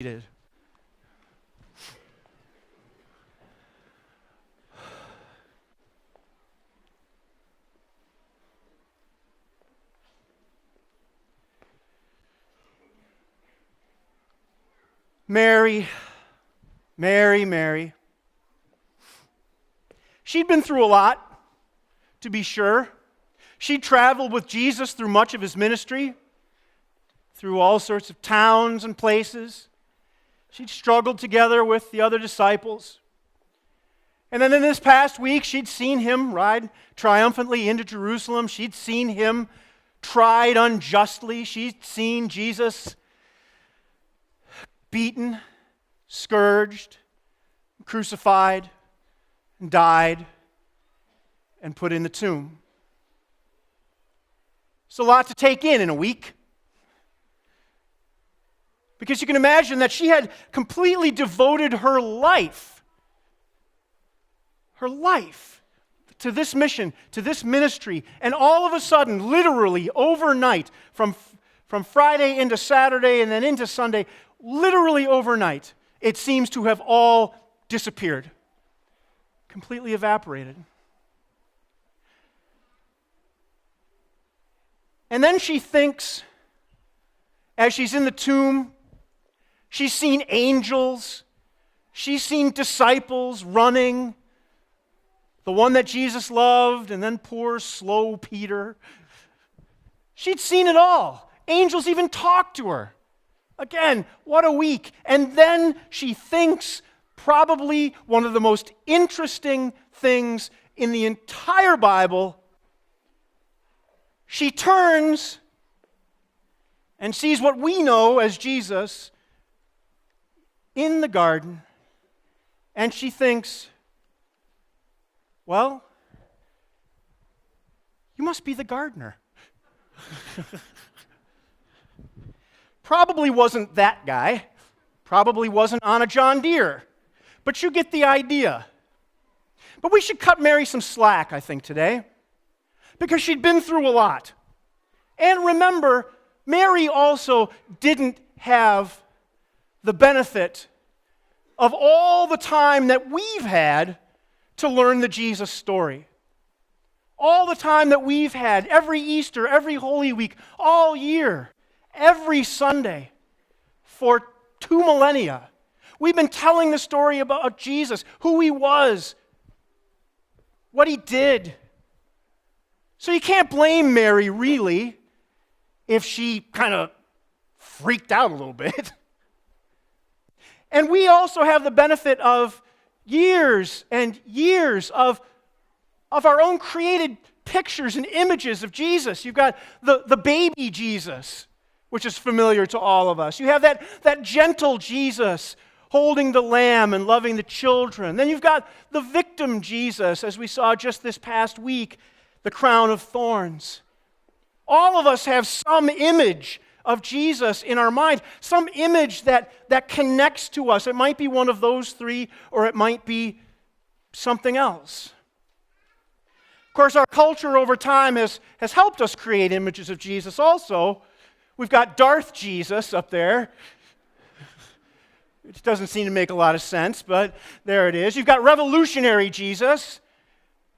Seated. Mary. She'd been through a lot, to be sure. She'd traveled with Jesus through much of his ministry, through all sorts of towns and places. She'd struggled together with the other disciples. And then in this past week, she'd seen him ride triumphantly into Jerusalem. She'd seen him tried unjustly. She'd seen Jesus beaten, scourged, crucified, and died, and put in the tomb. It's a lot to take in a week. Because you can imagine that she had completely devoted her life to this mission, to this ministry, and all of a sudden, literally overnight, from Friday into Saturday and then into Sunday, literally overnight, it seems to have all disappeared, completely evaporated. And then she thinks, as she's in the tomb, she's seen angels, she's seen disciples running, the one that Jesus loved, and then poor, slow Peter. She'd seen it all. Angels even talked to her. Again, what a week. And then she thinks probably one of the most interesting things in the entire Bible. She turns and sees what we know as Jesus in the garden, and she thinks, well, you must be the gardener. Probably wasn't that guy. Probably wasn't on a John Deere. But you get the idea. But we should cut Mary some slack, I think, today, because she'd been through a lot. And remember, Mary also didn't have the benefit of all the time that we've had to learn the Jesus story. All the time that we've had, every Easter, every Holy Week, all year, every Sunday, for 2 millennia. We've been telling the story about Jesus, who he was, what he did. So you can't blame Mary, really, if she kind of freaked out a little bit. And we also have the benefit of years and years of our own created pictures and images of Jesus. You've got the baby Jesus, which is familiar to all of us. You have that gentle Jesus holding the lamb and loving the children. Then you've got the victim Jesus, as we saw just this past week, the crown of thorns. All of us have some image of Jesus in our mind, some image that connects to us. It might be one of those three, or it might be something else. Of course, our culture over time has helped us create images of Jesus also. We've got Darth Jesus up there. It doesn't seem to make a lot of sense, but there it is. You've got revolutionary Jesus,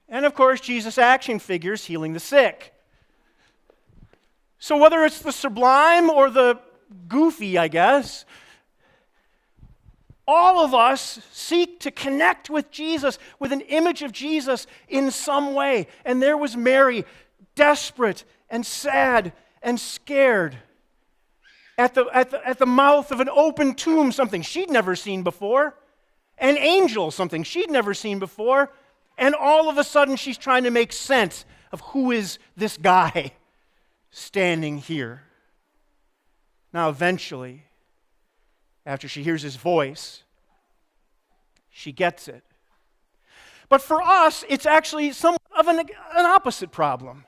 and of course, Jesus action figures healing the sick. So whether it's the sublime or the goofy, I guess, all of us seek to connect with Jesus, with an image of Jesus in some way. And there was Mary, desperate and sad and scared, at the mouth of an open tomb, something she'd never seen before, an angel, something she'd never seen before, and all of a sudden she's trying to make sense of who is this guy standing here. Now eventually, after she hears his voice, she gets it. But for us, it's actually somewhat of an opposite problem.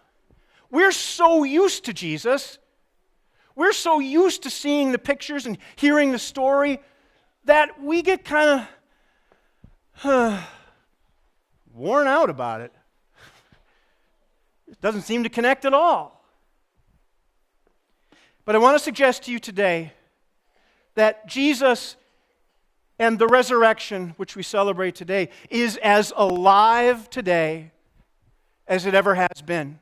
We're so used to Jesus, we're so used to seeing the pictures and hearing the story that we get kind of worn out about it. It doesn't seem to connect at all. But I want to suggest to you today that Jesus and the resurrection, which we celebrate today, is as alive today as it ever has been.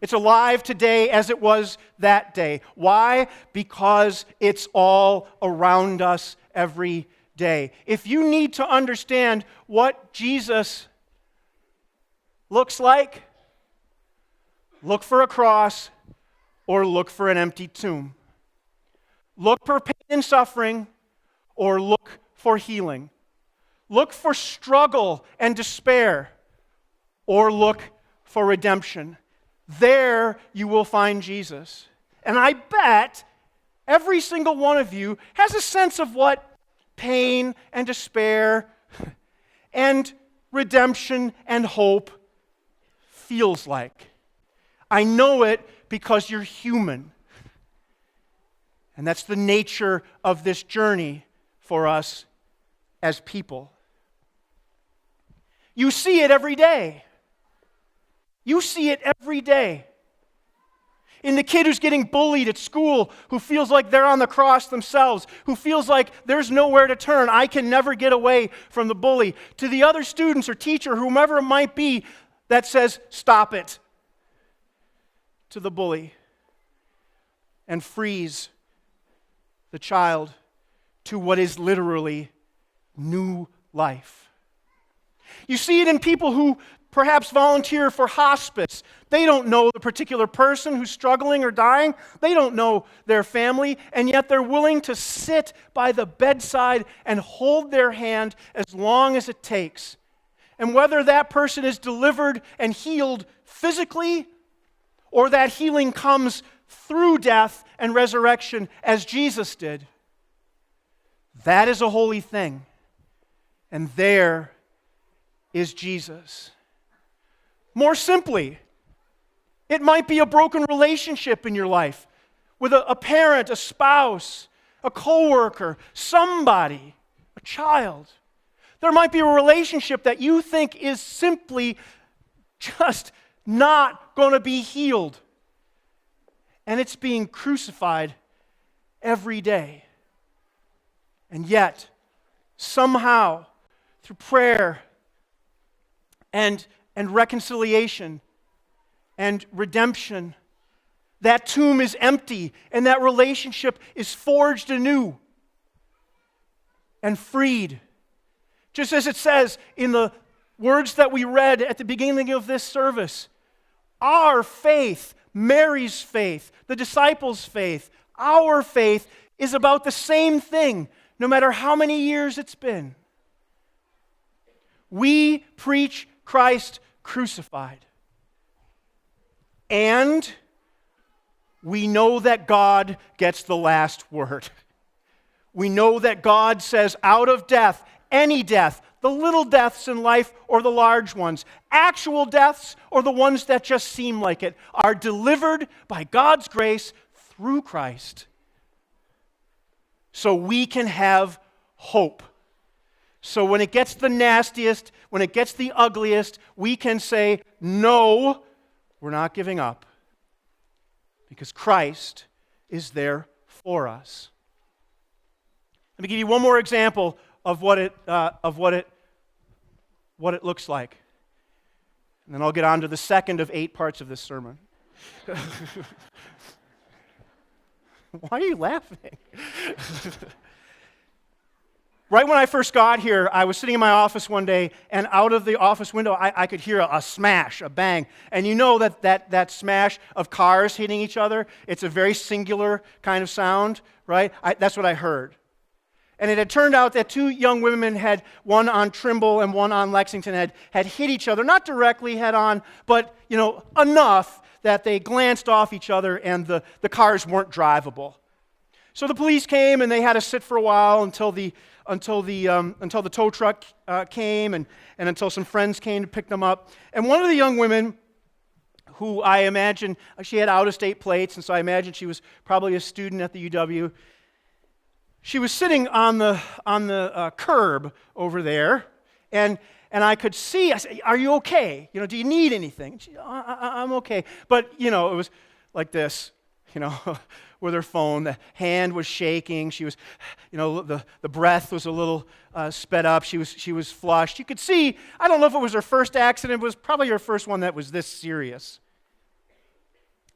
It's alive today as it was that day. Why? Because it's all around us every day. If you need to understand what Jesus looks like, look for a cross or look for an empty tomb. Look for pain and suffering or look for healing. Look for struggle and despair or look for redemption. There you will find Jesus. And I bet every single one of you has a sense of what pain and despair and redemption and hope feels like. I know it because you're human. And that's the nature of this journey for us as people. You see it every day. You see it every day. In the kid who's getting bullied at school, who feels like they're on the cross themselves, who feels like there's nowhere to turn, I can never get away from the bully, to the other students or teacher, whomever it might be, that says, stop it, to the bully, and frees the child to what is literally new life. You see it in people who perhaps volunteer for hospice. They don't know the particular person who's struggling or dying. They don't know their family, and yet they're willing to sit by the bedside and hold their hand as long as it takes. And whether that person is delivered and healed physically, or that healing comes through death and resurrection as Jesus did, that is a holy thing. And there is Jesus. More simply, it might be a broken relationship in your life with a parent, a spouse, a coworker, somebody, a child. There might be a relationship that you think is simply just not going to be healed. And it's being crucified every day. And yet, somehow, through prayer and reconciliation and redemption, that tomb is empty and that relationship is forged anew and freed. Just as it says in the words that we read at the beginning of this service, our faith, Mary's faith, the disciples' faith, our faith is about the same thing, no matter how many years it's been. We preach Christ crucified. And we know that God gets the last word. We know that God says, out of death, any death, the little deaths in life or the large ones, actual deaths or the ones that just seem like it, are delivered by God's grace through Christ. So we can have hope. So when it gets the nastiest, when it gets the ugliest, we can say, no, we're not giving up. Because Christ is there for us. Let me give you one more example of what it looks like. And then I'll get on to the second of 8 parts of this sermon. Why are you laughing? Right when I first got here, I was sitting in my office one day, and out of the office window, I could hear a smash, a bang. And you know that smash of cars hitting each other, it's a very singular kind of sound, right? That's what I heard. And it had turned out that 2 young women had, one on Trimble and one on Lexington, had hit each other, not directly head on, but enough that they glanced off each other and the cars weren't drivable. So the police came and they had to sit for a while until the tow truck came and until some friends came to pick them up. And one of the young women, who I imagine, she had out-of-state plates, and so I imagine she was probably a student at the UW. She was sitting on the curb over there, and I could see. I said, "Are you okay? Do you need anything?" She, "I'm okay." But it was like this. with her phone. The hand was shaking. She was, the breath was a little sped up. She was flushed. You could see, I don't know if it was her first accident, it was probably her first one that was this serious.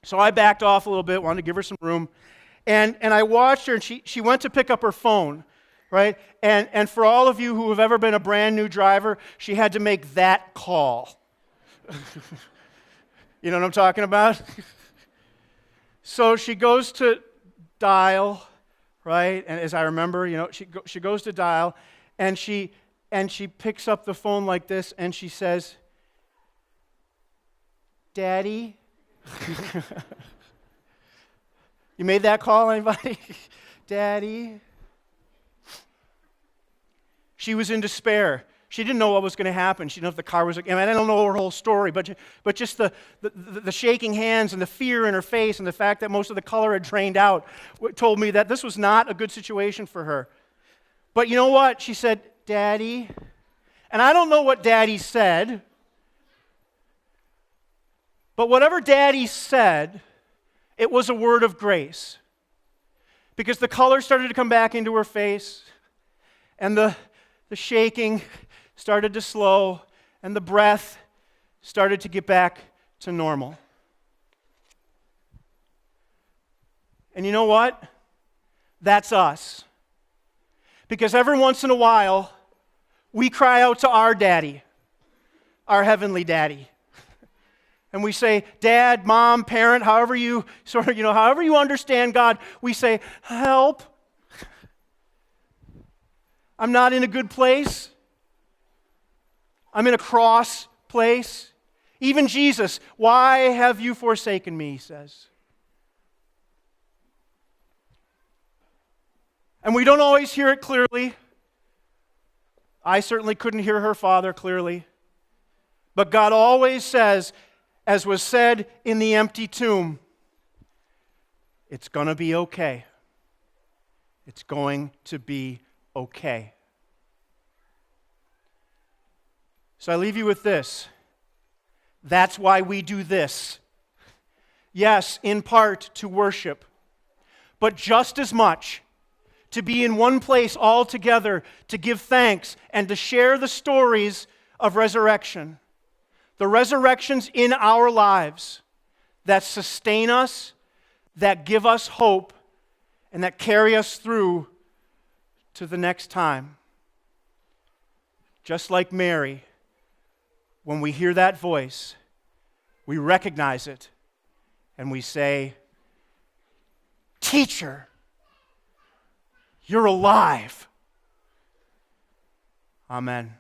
So I backed off a little bit, wanted to give her some room. And I watched her, and she went to pick up her phone, right? And for all of you who have ever been a brand new driver, she had to make that call. You know what I'm talking about? So she goes to dial, right? And as I remember, she goes to dial, and she picks up the phone like this, and she says, "Daddy." You made that call, anybody? Daddy? She was in despair. She didn't know what was going to happen. She didn't know if the car was... I don't know her whole story, but just the shaking hands and the fear in her face and the fact that most of the color had drained out told me that this was not a good situation for her. But you know what? She said, "Daddy." And I don't know what Daddy said, but whatever Daddy said, it was a word of grace. Because the color started to come back into her face, and the shaking started to slow, and the breath started to get back to normal. And you know what? That's us. Because every once in a while, we cry out to our daddy, our heavenly daddy. And we say, "Dad, Mom, parent, however you understand God," we say, "Help. I'm not in a good place. I'm in a cross place." Even Jesus, "Why have you forsaken me?" he says. And we don't always hear it clearly. I certainly couldn't hear her father clearly. But God always says, as was said in the empty tomb, "It's going to be okay. It's going to be okay." So I leave you with this. That's why we do this. Yes, in part to worship, but just as much to be in one place all together, to give thanks and to share the stories of resurrection. The resurrections in our lives that sustain us, that give us hope, and that carry us through to the next time. Just like Mary, when we hear that voice, we recognize it, and we say, "Teacher, you're alive." Amen.